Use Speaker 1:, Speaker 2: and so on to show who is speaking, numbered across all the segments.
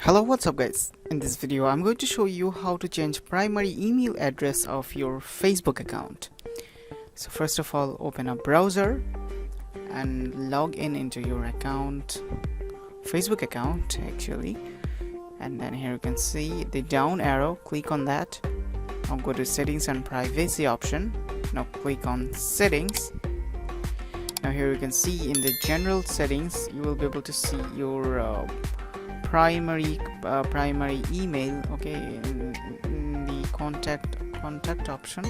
Speaker 1: Hello, what's up guys? In this video I'm going to show you how to change primary email address of your Facebook account. So first of all, open a browser and log in into your account, Facebook account actually, and then here you can see the down arrow. Click on that. Now go to settings and privacy option. Now click on settings. Now here you can see in the general settings you will be able to see your primary email, okay, in the contact option.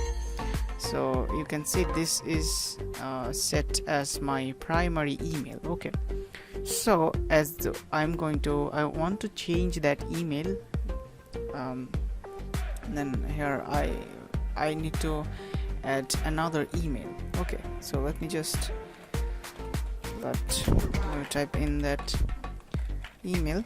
Speaker 1: So you can see this is set as my primary email. Okay, so I want to change that email, then here I need to add another email. Okay, so let me just type in that email.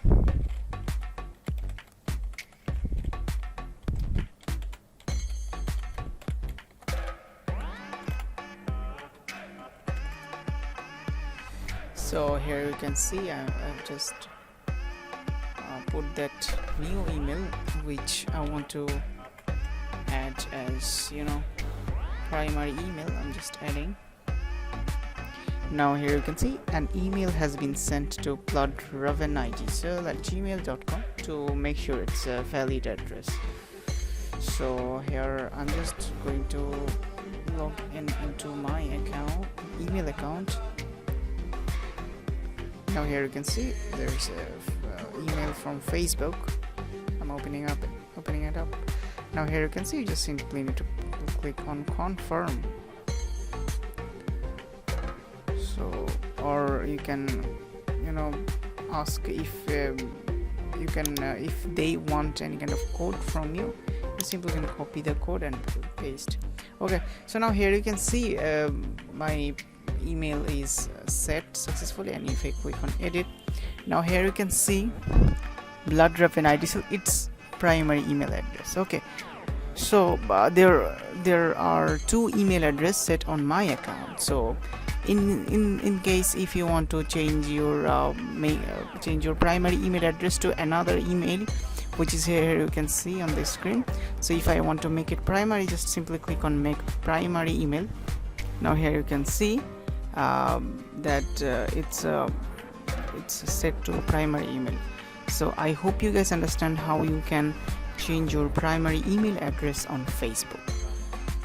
Speaker 1: So here you can see I've just put that new email which I want to add as, primary email. I'm just adding. Now here you can see an email has been sent to bloodravenITSL@gmail.com to make sure it's a valid address. So here I'm just going to log into my email account. Now here you can see there's a email from Facebook. I'm opening it up. Now here you can see you just simply need to click on confirm. So, or you can ask if if they want any kind of code from you, you simply can copy the code and paste. Okay, so now here you can see my email is set successfully, and if I click on edit, now here you can see bloodravenITSL, it's primary email address. Okay, so there are two email address set on my account. So in case if you want to change your primary email address to another email, which is here you can see on the screen. So if I want to make it primary, just simply click on make primary email. Now here you can see that it's set to primary email. So I hope you guys understand how you can change your primary email address on Facebook.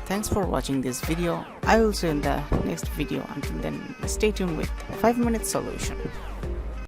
Speaker 1: Thanks for watching this video. I will see you in the next video. Until then, stay tuned with 5 Minute Solution.